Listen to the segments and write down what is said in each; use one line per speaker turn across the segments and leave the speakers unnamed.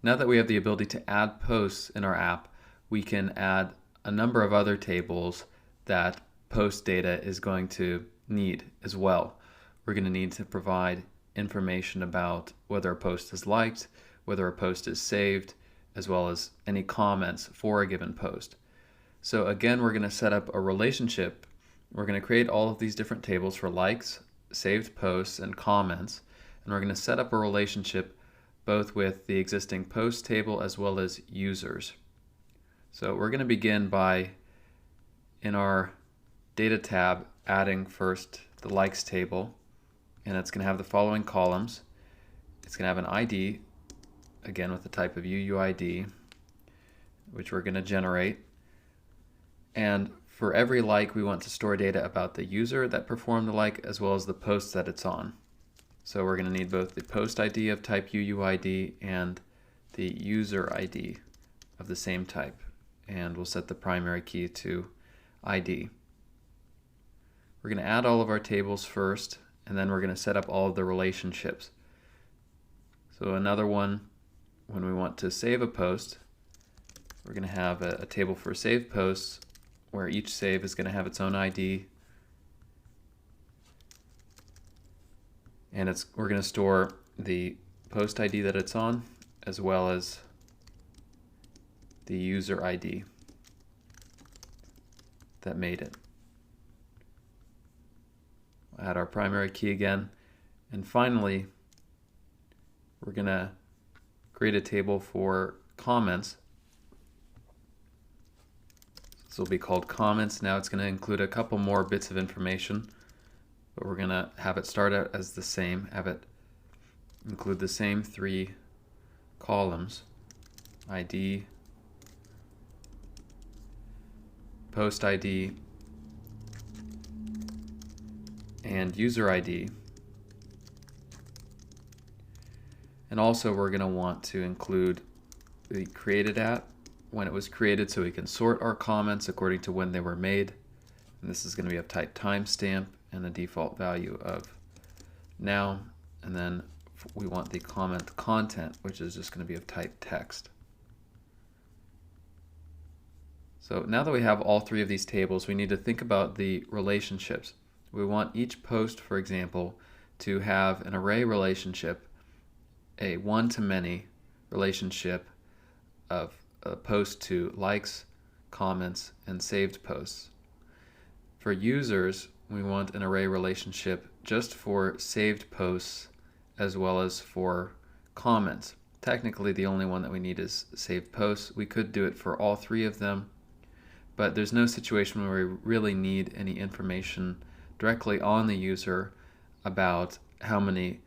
Now that we have the ability to add posts in our app, we can add a number of other tables that post data is going to need as well. We're going to need to provide information about whether a post is liked, whether a post is saved, as well as any comments for a given post. So again, we're going to set up a relationship. We're going to create all of these different tables for likes, saved posts, and comments, and we're going to set up a relationship both with the existing post table as well as users. So we're going to begin by, in our data tab, adding first the likes table, and it's going to have the following columns. It's going to have an ID, again with the type of UUID, which we're going to generate. And for every like, we want to store data about the user that performed the like as well as the post that it's on. So we're going to need both the post ID of type UUID and the user ID of the same type. And we'll set the primary key to ID. We're going to add all of our tables first, and then we're going to set up all of the relationships. So another one, when we want to save a post, we're going to have a table for saved posts where each save is going to have its own ID. And we're going to store the post ID that it's on, as well as the user ID that made it. We'll add our primary key again. And finally, we're going to create a table for comments. This will be called comments. Now it's going to include a couple more bits of information, but we're going to have it start out as the same, have it include the same three columns: ID, post ID, and user ID. And also we're going to want to include the created at, when it was created, so we can sort our comments according to when they were made. And this is going to be of type timestamp and a default value of now. And then we want the comment content, which is just going to be of type text. So now that we have all three of these tables, we need to think about the relationships. We want each post, for example, to have an array relationship, a one-to-many relationship of a post to likes, comments, and saved posts. For users, we want an array relationship just for saved posts as well as for comments. Technically, the only one that we need is saved posts. We could do it for all three of them, but there's no situation where we really need any information directly on the user about how many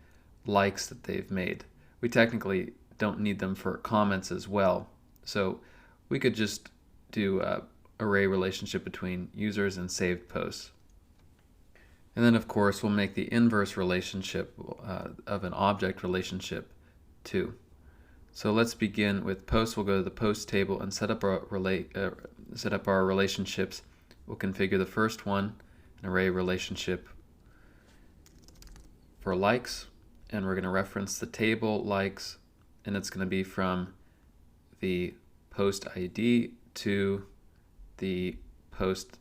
likes that they've made. We technically don't need them for comments as well. So we could just do an array relationship between users and saved posts. And then of course we'll make the inverse relationship of an object relationship too. So let's begin with posts. We'll go to the post table and set up our relationships. We'll configure the first one, an array relationship for likes, and we're going to reference the table likes, and it's going to be from the post ID to the post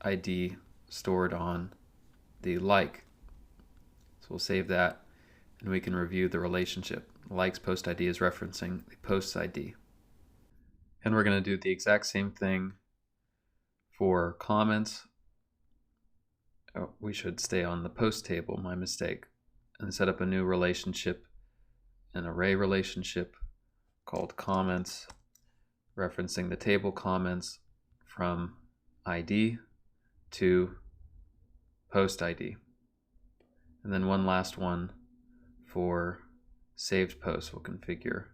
ID stored on the like. So we'll save that and we can review the relationship. Likes post ID is referencing the post ID. And we're going to do the exact same thing for comments. Oh, we should stay on the post table, my mistake, and set up a new relationship, an array relationship called comments, referencing the table comments from ID to post ID. And then one last one for saved posts. We'll configure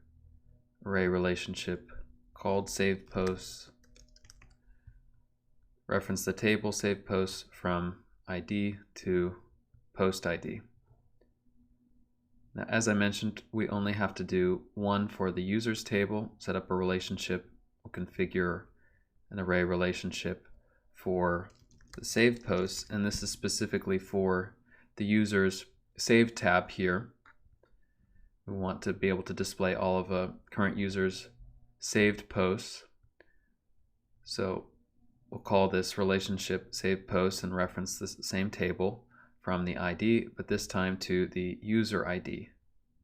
array relationship called saved posts, reference the table saved posts from ID to post ID. Now, as I mentioned, we only have to do one for the users table, set up a relationship. We'll configure an array relationship for the saved posts, and this is specifically for the users saved tab here. We want to be able to display all of a current user's saved posts. So we'll call this relationship saved posts and reference the same table from the ID, but this time to the user ID.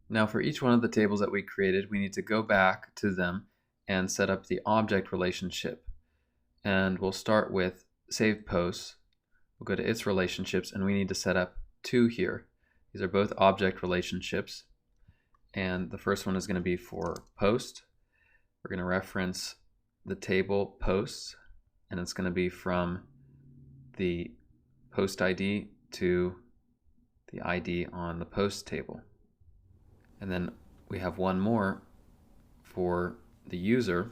Now for each one of the tables that we created, we need to go back to them and set up the object relationship. And we'll start with saved posts. We'll go to its relationships, and we need to set up two here. These are both object relationships. And the first one is going to be for post. We're going to reference the table posts, and it's going to be from the post ID to the ID on the post table. And then we have one more for the user,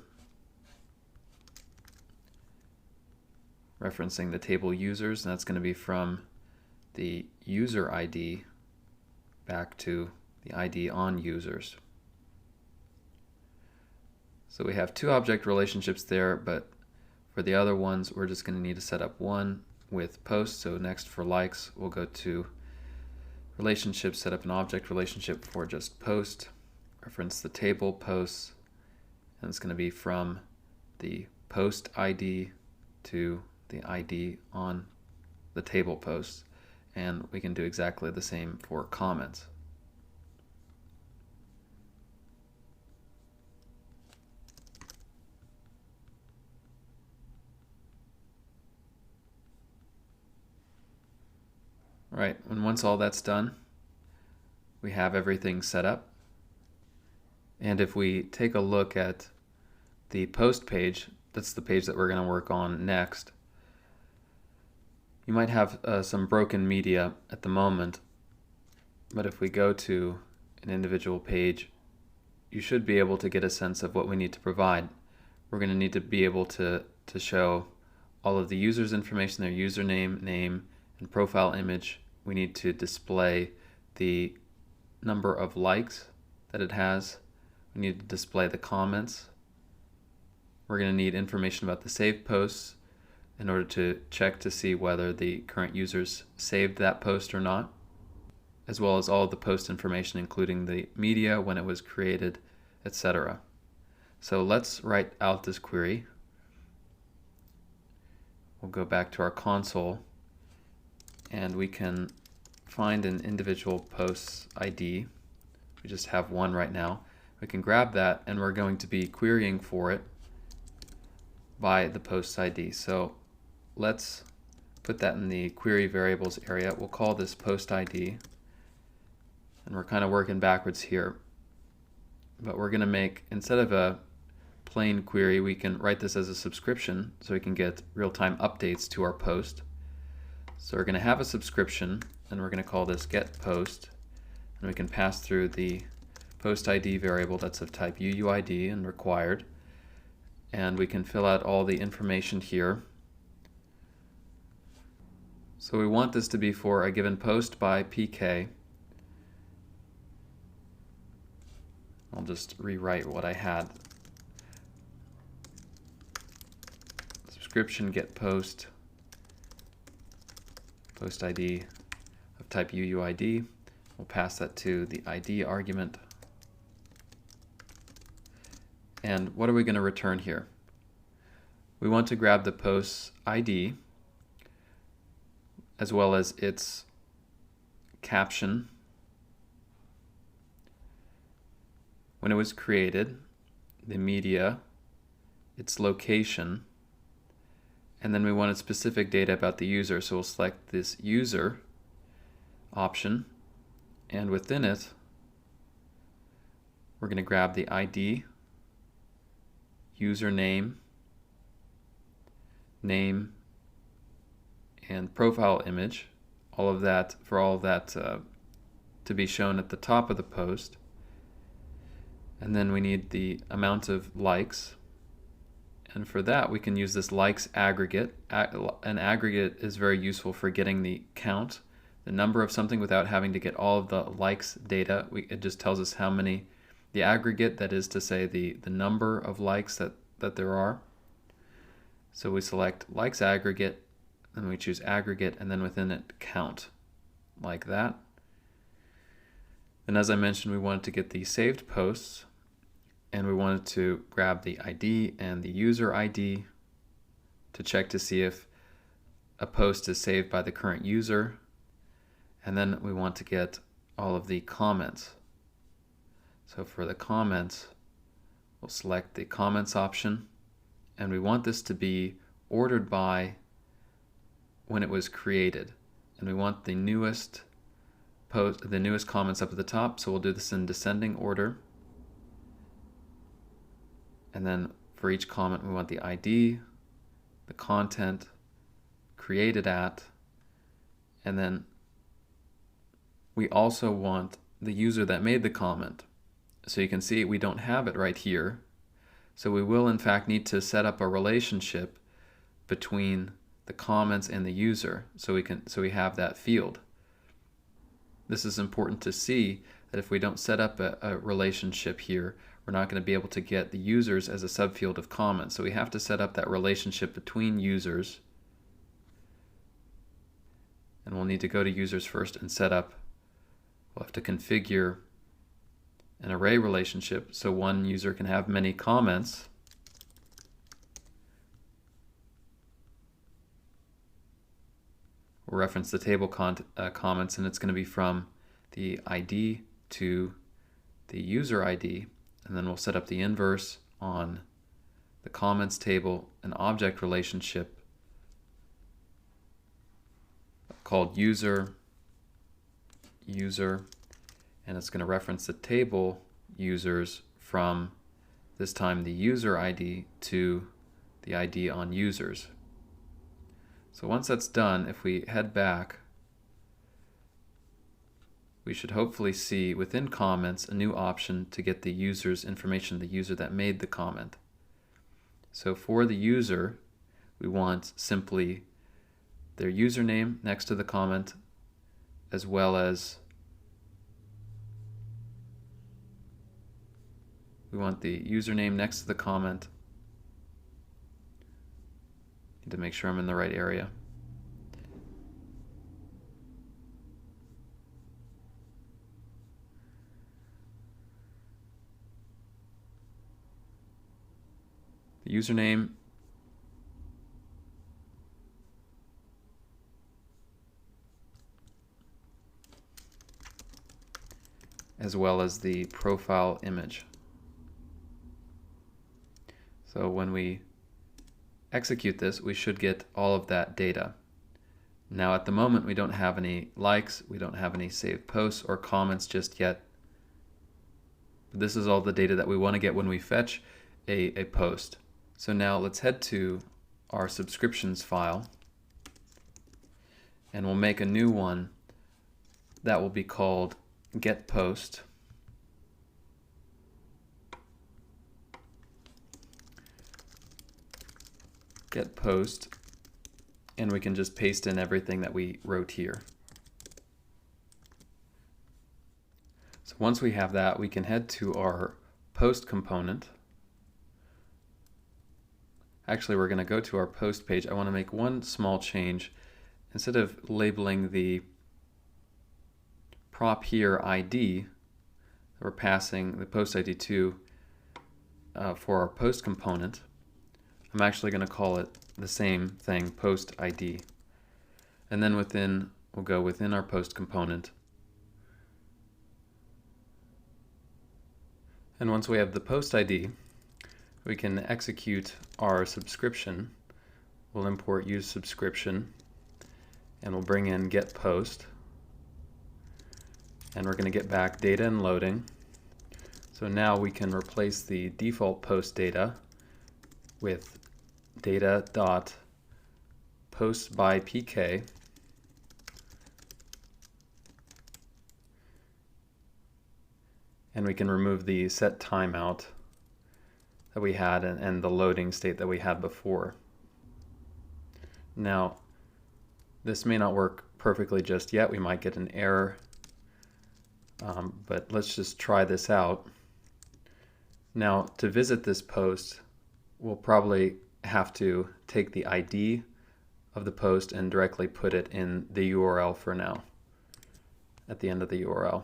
referencing the table users, and that's going to be from the user ID back to the ID on users. So we have two object relationships there, but for the other ones, we're just going to need to set up one with posts. So next for likes, we'll go to relationships, set up an object relationship for just post, reference the table posts, and it's going to be from the post ID to the ID on the table posts. And we can do exactly the same for comments. All right, and once all that's done, we have everything set up. And if we take a look at the post page, that's the page that we're going to work on next. You might have some broken media at the moment, but if we go to an individual page, you should be able to get a sense of what we need to provide. We're going to need to be able to show all of the user's information, their username, name, and profile image. We need to display the number of likes that it has. We need to display the comments. We're going to need information about the saved posts in order to check to see whether the current users saved that post or not, as well as all of the post information, including the media, when it was created, etc. So let's write out this query. We'll go back to our console, and we can find an individual post's ID. We just have one right now. We can grab that, and we're going to be querying for it by the post ID. So let's put that in the query variables area. We'll call this post ID, and we're kind of working backwards here. But we're going to make, instead of a plain query, we can write this as a subscription so we can get real-time updates to our post. So we're going to have a subscription, and we're going to call this getPost, and we can pass through the post ID variable that's of type UUID and required, and we can fill out all the information here. So we want this to be for a given post by PK. I'll just rewrite what I had. Subscription getPost, post ID of type UUID. We'll pass that to the ID argument. And what are we going to return here? We want to grab the post's ID as well as its caption, when it was created, the media, its location, and then we wanted specific data about the user, so we'll select this user option, and within it we're going to grab the ID, username, name, and profile image, all of that to be shown at the top of the post. And then we need the amount of likes, and for that we can use this likes aggregate. An aggregate is very useful for getting the count, the number of something, without having to get all of the likes data. It just tells us how many, the aggregate, that is to say the number of likes that there are. So we select likes aggregate, then we choose aggregate, and then within it count, like that. And as I mentioned, we wanted to get the saved posts, and we wanted to grab the ID and the user ID to check to see if a post is saved by the current user. And then we want to get all of the comments. So for the comments, we'll select the comments option, and we want this to be ordered by when it was created. And we want the newest comments up at the top, so we'll do this in descending order. And then for each comment, we want the ID, the content, created at, and then we also want the user that made the comment. So you can see we don't have it right here. So we will in fact need to set up a relationship between the comments and the user so we have that field. This is important to see that if we don't set up a relationship here, we're not going to be able to get the users as a subfield of comments. So we have to set up that relationship between users. And we'll need to go to users first and set up, we'll have to configure an array relationship so one user can have many comments. We'll reference the table comments, and it's going to be from the ID to the user ID, and then we'll set up the inverse on the comments table, an object relationship called user, and it's going to reference the table users from this time the user ID to the ID on users. So once that's done, if we head back, we should hopefully see within comments a new option to get the user's information, the user that made the comment. So for the user, we want simply their username next to the comment, as well as we want the username next to the comment. Need to make sure I'm in the right area. The username as well as the profile image. So when we execute this, we should get all of that data. Now at the moment we don't have any likes, we don't have any saved posts or comments just yet. But this is all the data that we want to get when we fetch a post. So now let's head to our subscriptions file, and we'll make a new one that will be called getPost. GetPost, and we can just paste in everything that we wrote here. So once we have that, we can head to our post component. Actually, we're going to go to our post page. I want to make one small change. Instead of labeling the prop here ID, we're passing the post ID to for our post component. I'm actually going to call it the same thing, post ID. And then we'll go within our post component. And once we have the post ID, we can execute our subscription. We'll import use subscription, and we'll bring in get post. And we're going to get back data and loading. So now we can replace the default post data with data.postByPK, and we can remove the set timeout that we had and the loading state that we had before. Now, this may not work perfectly just yet. We might get an error, but let's just try this out. Now, to visit this post, we'll probably have to take the ID of the post and directly put it in the URL for now, at the end of the URL.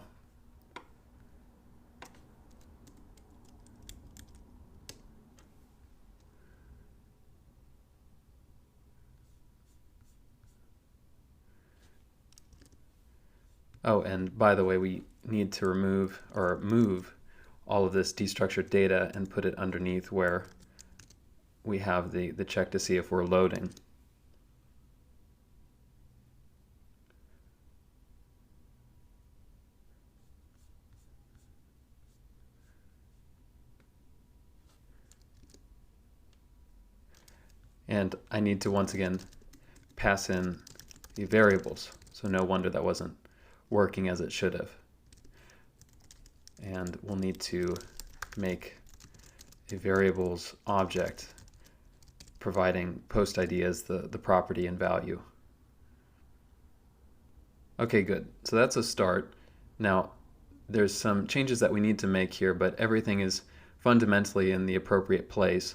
Oh, and by the way, we need to remove or move all of this destructured data and put it underneath where we have the check to see if we're loading. And I need to once again pass in the variables. So no wonder that wasn't working as it should have. And we'll need to make a variables object providing post ID as the property and value. Okay, good. So that's a start. Now, there's some changes that we need to make here, but everything is fundamentally in the appropriate place.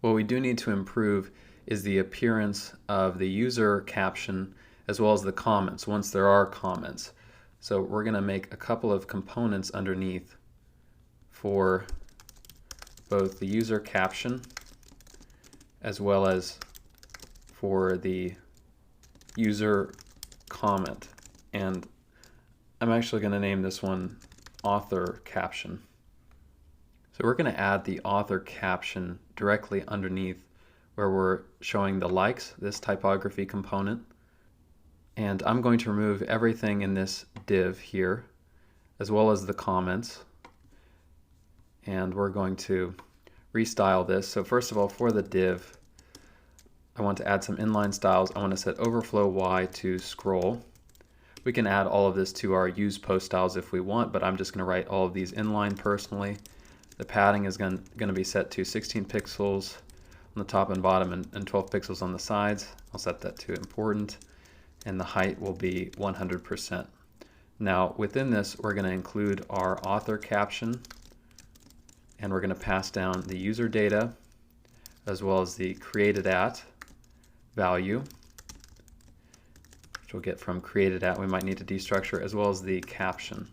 What we do need to improve is the appearance of the user caption as well as the comments once there are comments. So we're going to make a couple of components underneath for both the user caption as well as for the user comment. And I'm actually going to name this one author caption. So we're going to add the author caption directly underneath where we're showing the likes, this typography component. And I'm going to remove everything in this div here, as well as the comments. And we're going to restyle this. So first of all, for the div, I want to add some inline styles. I want to set overflow Y to scroll. We can add all of this to our use post styles if we want, but I'm just going to write all of these inline personally. The padding is going to be set to 16 pixels on the top and bottom and 12 pixels on the sides. I'll set that to important. And the height will be 100%. Now within this, we're going to include our author caption, and we're going to pass down the user data as well as the created at value, which we'll get from created at. We might need to destructure, as well as the caption.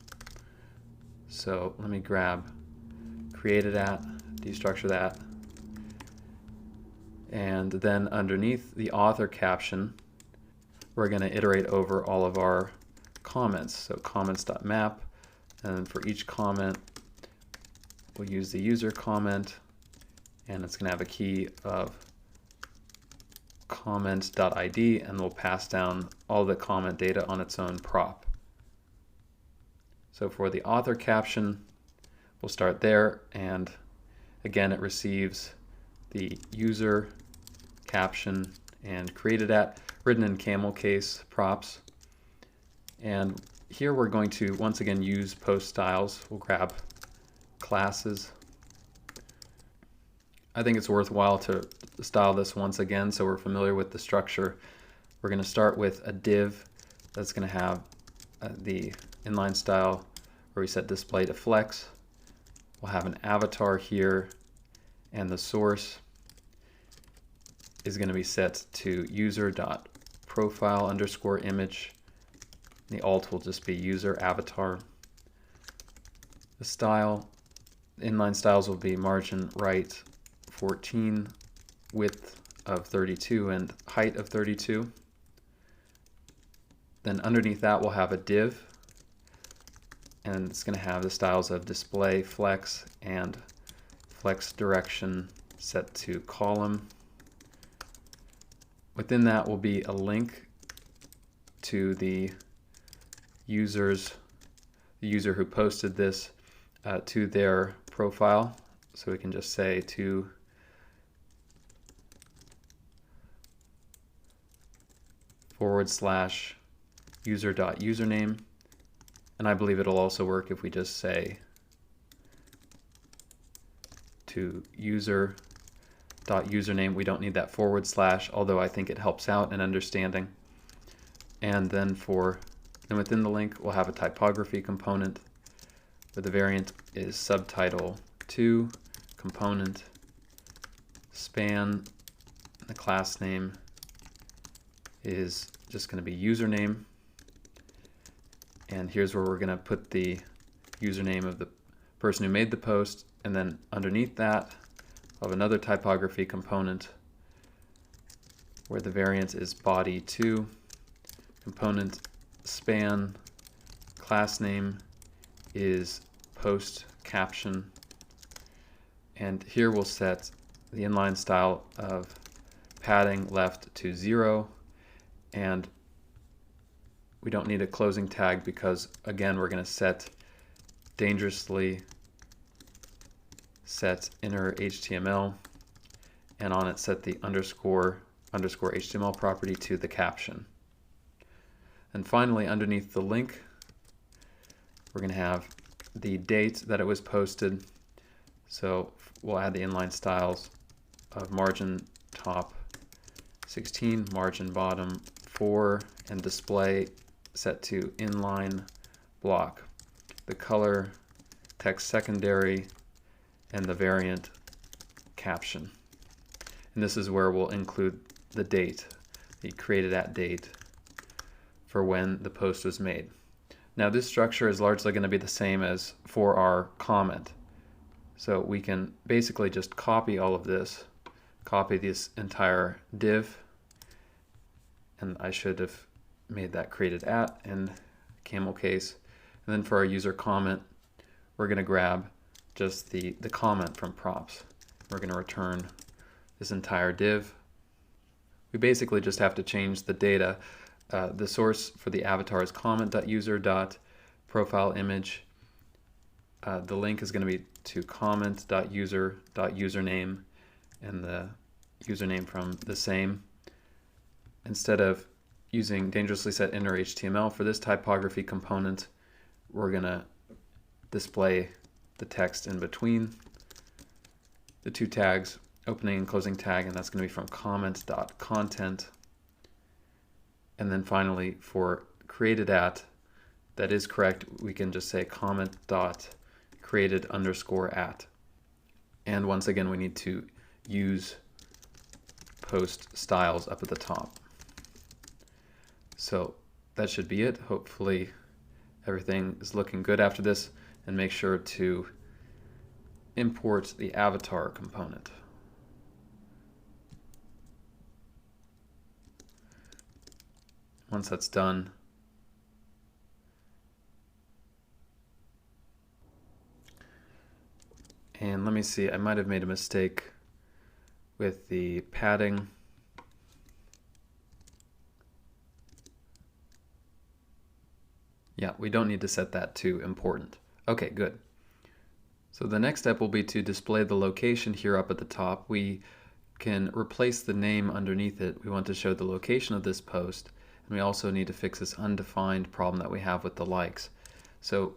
So let me grab created at, destructure that, and then underneath the author caption, we're going to iterate over all of our comments. So comments.map, and for each comment, we'll use the user comment, and it's going to have a key of comment.id, and we'll pass down all the comment data on its own prop. So for the author caption, we'll start there, and again, it receives the user caption and created at, written in camel case props. And here we're going to once again use post styles. We'll grab classes. I think it's worthwhile to style this once again so we're familiar with the structure. We're going to start with a div that's going to have the inline style where we set display to flex. We'll have an avatar here, and the source is going to be set to user.profile_image. The alt will just be user avatar. The style, inline styles will be margin right 14, width of 32, and height of 32. Then underneath that we'll have a div, and it's going to have the styles of display, flex, and flex direction set to column. Within that will be a link to the user who posted this to their profile. So we can just say to /user.username. And I believe it'll also work if we just say to user.username. We don't need that /, although I think it helps out in understanding. And then within the link, we'll have a typography component where the variant is subtitle 2, component, span. The class name is just going to be username. And here's where we're going to put the username of the person who made the post. And then underneath that, we'll have another typography component where the variant is body 2, component, span, class name is post caption, and here we'll set the inline style of padding left to 0, and we don't need a closing tag because, again, we're going to set dangerously set inner HTML, and on it set the underscore HTML property to the caption. And finally, underneath the link, we're going to have the date that it was posted. So we'll add the inline styles of margin top 16, margin bottom 4, and display set to inline block. The color, text secondary, and the variant caption. And this is where we'll include the date, the created at date for when the post was made. Now this structure is largely going to be the same as for our comment. So we can basically just copy all of this, copy this entire div, and I should have made that created at in camel case. And then for our user comment, we're going to grab just the comment from props. We're going to return this entire div. We basically just have to change the data. The source for the avatar is comment.user.profileimage. The link is going to be to comment.user.username, and the username from the same. Instead of using dangerously set inner HTML for this typography component, we're going to display the text in between the two tags, opening and closing tag, and that's going to be from comment.content. And then finally, for created at, that is correct, we can just say comment.created_at. And once again, we need to use post styles up at the top. So that should be it. Hopefully everything is looking good after this, and make sure to import the avatar component. Once that's done, and let me see, I might have made a mistake with the padding. Yeah, we don't need to set that to important. Okay, good. So the next step will be to display the location here up at the top. We can replace the name underneath it. We want to show the location of this post, and we also need to fix this undefined problem that we have with the likes. So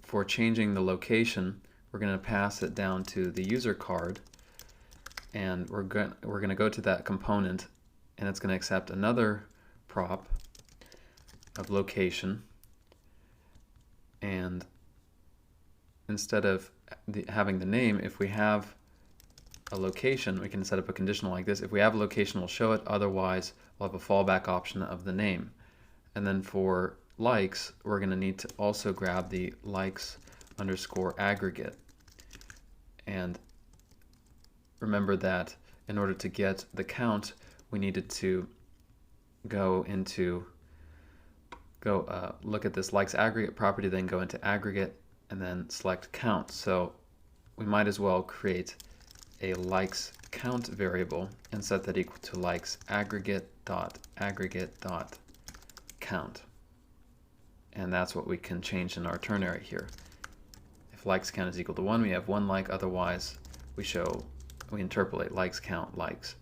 for changing the location, we're going to pass it down to the user card, and we're going to go to that component, and it's going to accept another prop of location. And instead of having the name, if we have a location, we can set up a conditional like this. If we have a location, we'll show it. Otherwise, we'll have a fallback option of the name. And then for likes, we're going to need to also grab the likes_aggregate. And remember that in order to get the count, we needed to go look at this likes aggregate property, then go into aggregate, and then select count. So we might as well create a likes count variable and set that equal to likes aggregate.aggregate.count. And that's what we can change in our ternary here. If likes count is equal to 1, we have 1 like, otherwise we interpolate likes count likes.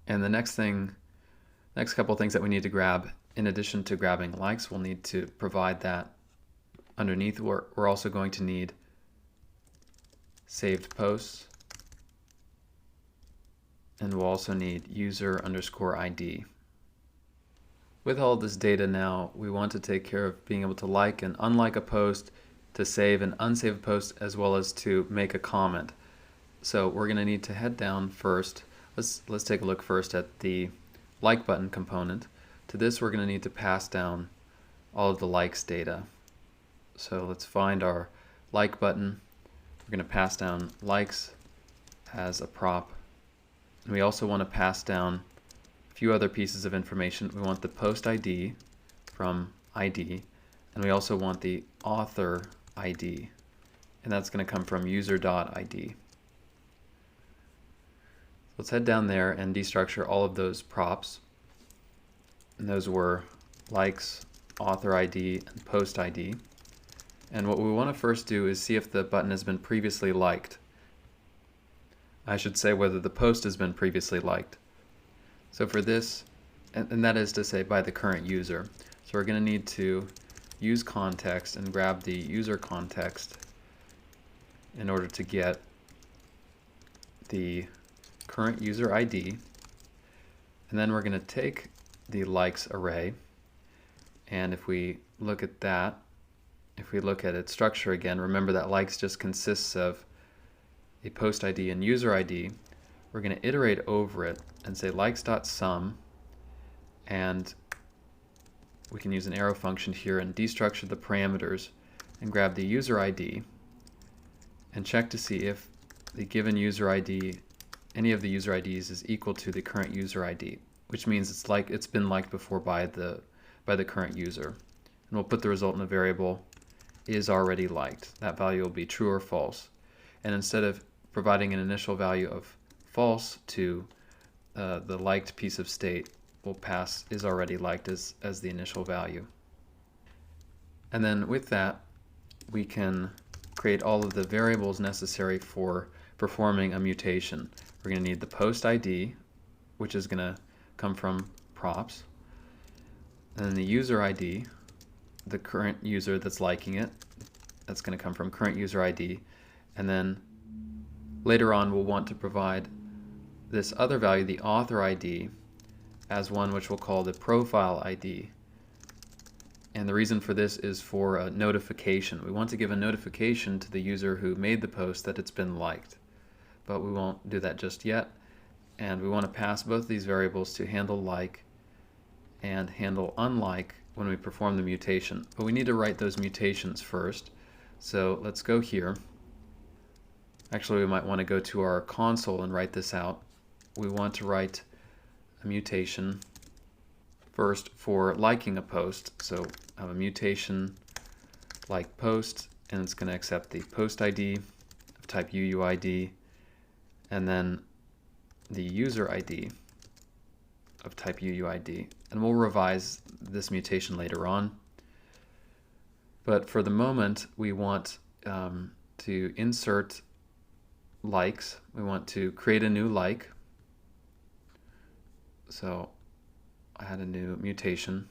And the next couple of things that we need to grab, in addition to grabbing likes, we'll need to provide that underneath. We're also going to need saved posts, and we'll also need user_ID. With all this data now, we want to take care of being able to like and unlike a post, to save and unsave a post, as well as to make a comment. So we're going to need to head down first. Let's take a look first at the like button component. To this, we're going to need to pass down all of the likes data. So let's find our like button. We're going to pass down likes as a prop. And we also want to pass down a few other pieces of information. We want the post ID from ID, And we also want the author ID, and that's going to come from user.id. Let's head down there and destructure all of those props. And those were likes, author ID, and post ID. And what we want to first do is see if the button has been previously liked. I should say whether the post has been previously liked. So for this, and that is to say by the current user. So we're going to need to use context and grab the user context in order to get the current user ID. And then we're going to take the likes array, and if we look at that, if we look at its structure again, remember that likes just consists of a post ID and user ID. We're going to iterate over it and say likes.sum, and we can use an arrow function here and destructure the parameters and grab the user ID and check to see if the given user ID, any of the user IDs, is equal to the current user ID, which means it's been liked before by the current user. And we'll put the result in a variable is already liked. That value will be true or false. And instead of providing an initial value of false to the liked piece of state, we'll pass is already liked as the initial value. And then with that, we can create all of the variables necessary for performing a mutation. We're going to need the post ID, which is going to come from props, and then the user ID, the current user that's liking it, that's going to come from current user ID, and then later on we'll want to provide this other value, the author ID, as one which we'll call the profile ID. And the reason for this is for a notification. We want to give a notification to the user who made the post that it's been liked, but we won't do that just yet. And we want to pass both these variables to handle like and handle unlike when we perform the mutation. But we need to write those mutations first. So let's go here. Actually, we might want to go to our console and write this out. We want to write a mutation first for liking a post. So I have a mutation like post, and it's going to accept the post ID of type UUID, and then the user ID of type UUID. And we'll revise this mutation later on. But for the moment, we want to insert likes. We want to create a new like. So I had a new mutation.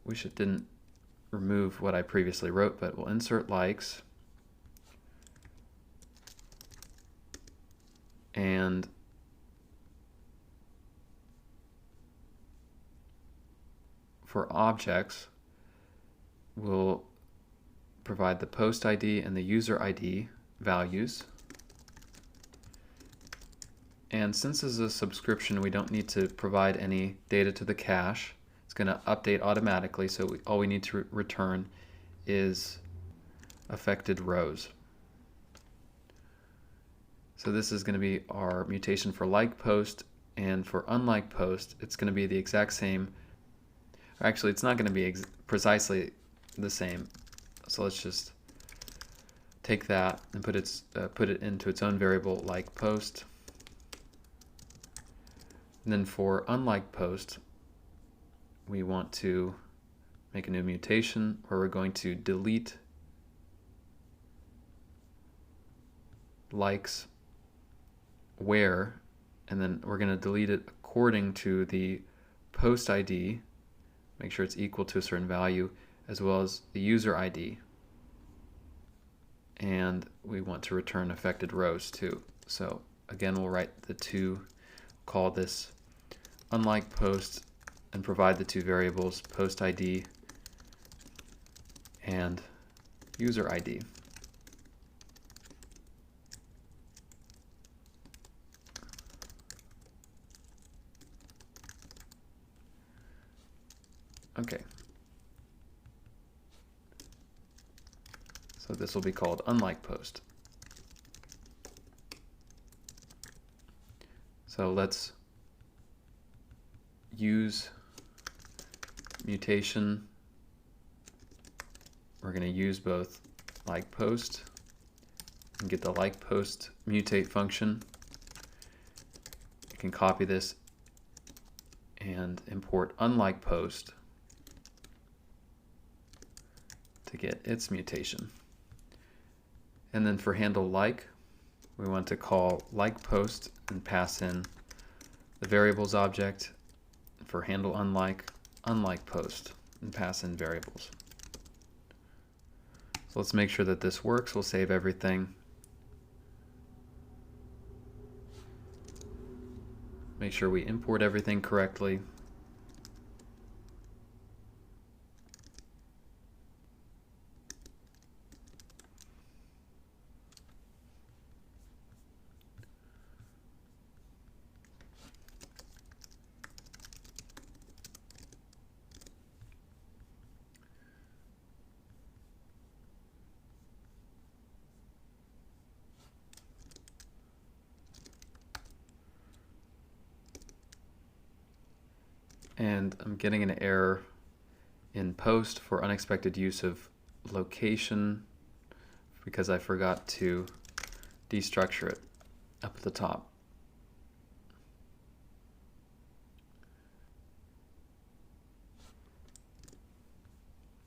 Wish it didn't remove what I previously wrote, but we'll insert likes. And for objects, we'll provide the post ID and the user ID values. And since this is a subscription, we don't need to provide any data to the cache. It's going to update automatically, so all we need to return is affected rows. So this is going to be our mutation for like post, and for unlike post, it's going to be the exact same. Actually, it's not going to be precisely the same. So let's just take that and put it into its own variable like post. And then for unlike post, we want to make a new mutation where we're going to delete likes where, and then we're going to delete it according to the post ID, make sure it's equal to a certain value, as well as the user ID. And we want to return affected rows too. So again, we'll write the two, call this unlike post, and provide the two variables post ID and user ID. Okay. So this will be called unlike post. So let's use mutation we're going to use both like post and get the like post mutate function. You can copy this and import unlike post to get its mutation. And then for handle like, we want to call like post and pass in the variables object. For handle unlike post and pass in variables. So let's make sure that this works. We'll save everything. Make sure we import everything correctly. And I'm getting an error in post for unexpected use of location because I forgot to destructure it up at the top.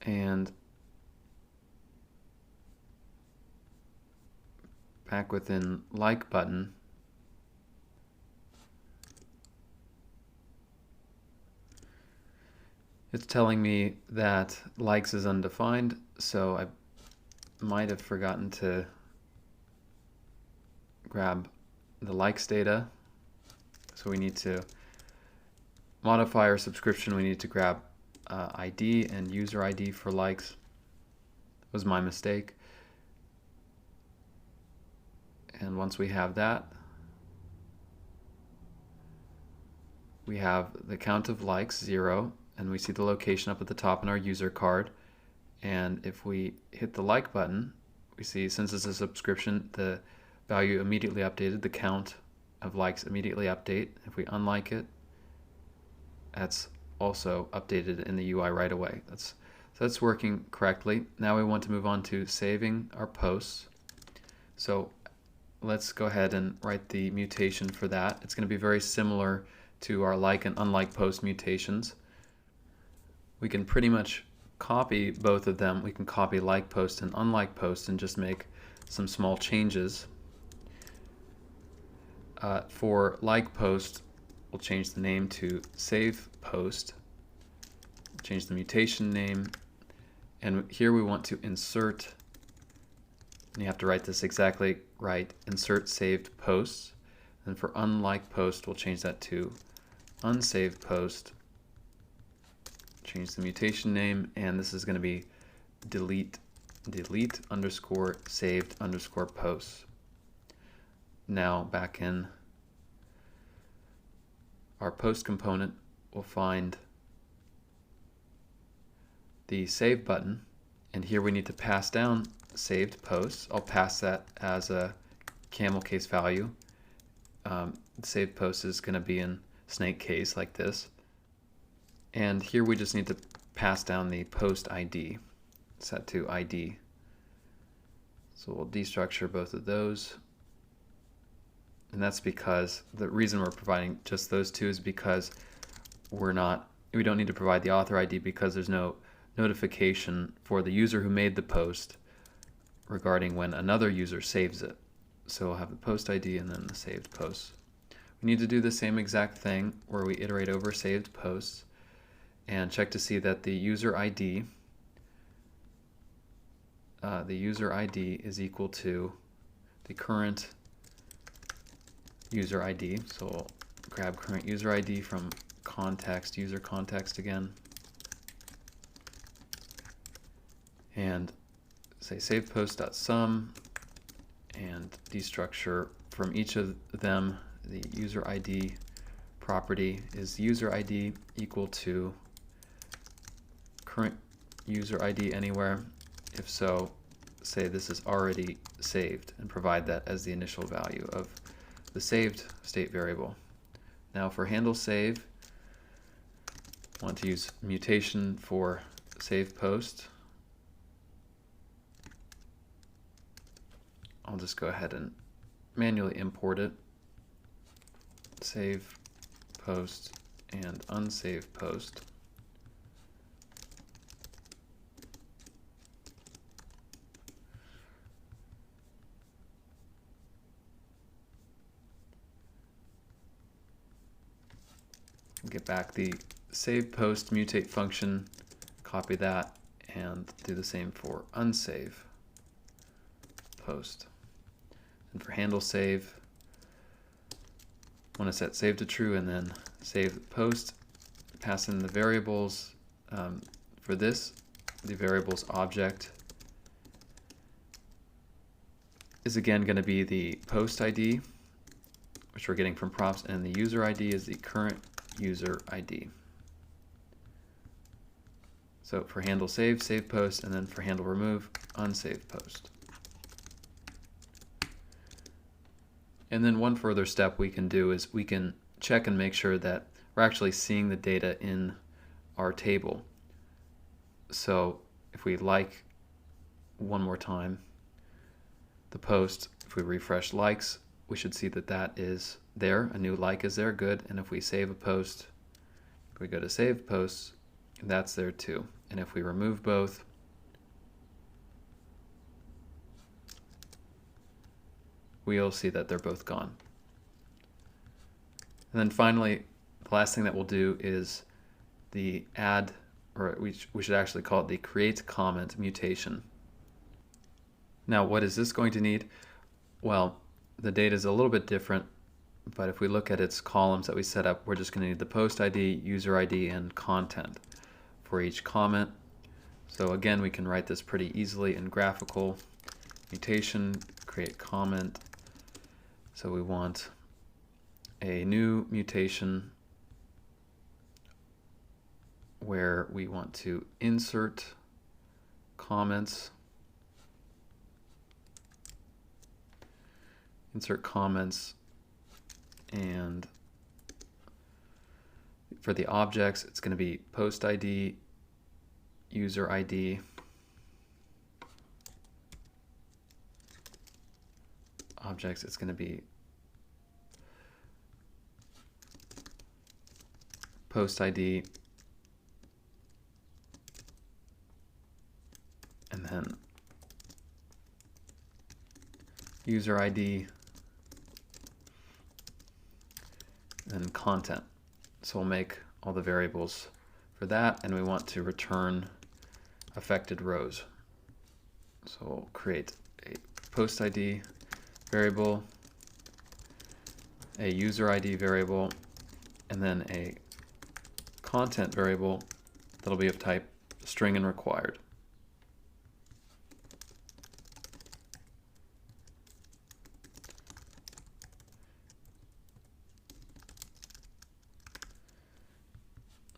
And back within like button, it's telling me that likes is undefined, so I might have forgotten to grab the likes data. So we need to modify our subscription. We need to grab ID and user ID for likes. That was my mistake. And once we have that, we have the count of likes, 0, and we see the location up at the top in our user card. And if we hit the like button, we see since it's a subscription, the value immediately updated, the count of likes immediately update. If we unlike it, that's also updated in the UI right away. So that's working correctly. Now we want to move on to saving our posts. So let's go ahead and write the mutation for that. It's going to be very similar to our like and unlike post mutations. We can pretty much copy both of them. We can copy like post and unlike post and just make some small changes. For like post, we'll change the name to save post, change the mutation name, and here we want to insert, and you have to write this exactly right, insert saved posts. And for unlike post, we'll change that to unsaved post, change the mutation name, and this is going to be delete underscore saved underscore posts. Now back in our post component, we'll find the save button, and here we need to pass down saved posts. I'll pass that as a camel case value. The saved post is going to be in snake case like this. And here we just need to pass down the post ID, set to ID. So we'll destructure both of those. And that's because the reason we're providing just those two is because we don't need to provide the author ID because there's no notification for the user who made the post regarding when another user saves it. So we'll have the post ID and then the saved posts. We need to do the same exact thing where we iterate over saved posts and check to see that the user ID is equal to the current user ID. So we'll grab current user ID from context, user context again, and say save post.sum and destructure from each of them. The user ID property is user ID equal to current user ID anywhere. If so, say this is already saved and provide that as the initial value of the saved state variable. Now for handle save, I want to use mutation for save post. I'll just go ahead and manually import it. Save post and unsave post. Get back the save post mutate function, copy that, and do the same for unsave post. And for handle save, I want to set save to true and then save the post, pass in the variables. For this, the variables object is again going to be the post ID, which we're getting from props, and the user ID is the current user ID. So for handle save, save post, and then for handle remove, unsave post. And then one further step we can do is we can check and make sure that we're actually seeing the data in our table. So if we like one more time the post, if we refresh likes, we should see that that is there. A new like is there, good. And if we save a post, if we go to save posts, that's there too. And if we remove both, we'll see that they're both gone. And then finally, the last thing that we'll do is the add, or we should actually call it the create comment mutation. Now, what is this going to need? Well, the data is a little bit different, but if we look at its columns that we set up, we're just going to need the post ID, user ID, and content for each comment. So again, we can write this pretty easily in graphical mutation, create comment. So we want a new mutation where we want to insert comments, and for the objects, it's going to be post ID, user ID, objects, it's going to be post ID, and then user ID, and content. So we'll make all the variables for that, and we want to return affected rows. So we'll create a post ID variable, a user ID variable, and then a content variable that'll be of type string and required.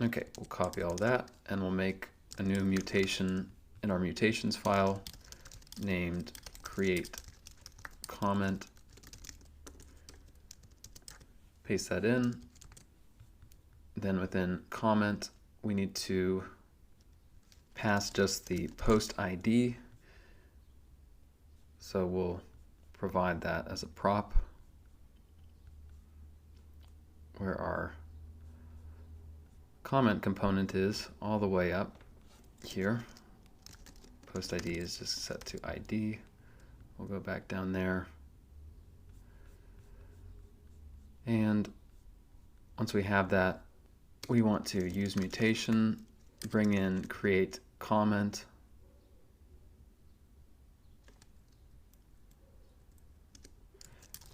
Okay, we'll copy all that and we'll make a new mutation in our mutations file named create comment. Paste that in. Then within comment, we need to pass just the post ID. So we'll provide that as a prop where our comment component is all the way up here. Post ID is just set to ID. We'll go back down there. And once we have that, we want to use mutation, bring in create comment,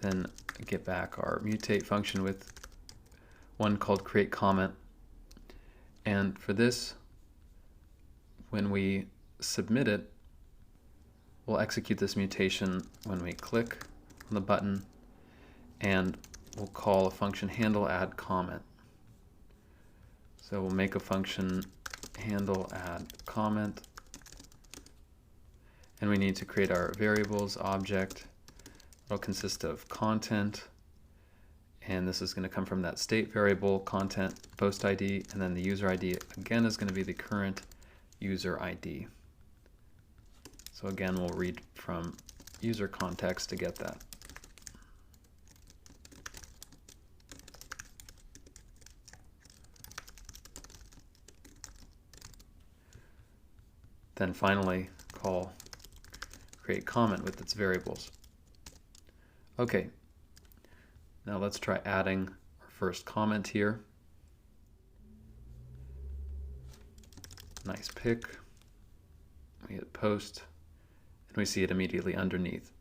then get back our mutate function with one called create comment. And for this, when we submit it, we'll execute this mutation when we click on the button, and we'll call a function handle add comment. So we'll make a function handle add comment, and we need to create our variables object. It'll consist of content, and this is going to come from that state variable content post ID, and then the user ID again is going to be the current user ID. So again, we'll read from user context to get that. Then finally call create comment with its variables. Okay, now let's try adding our first comment here. Nice pick. We hit post, and we see it immediately underneath.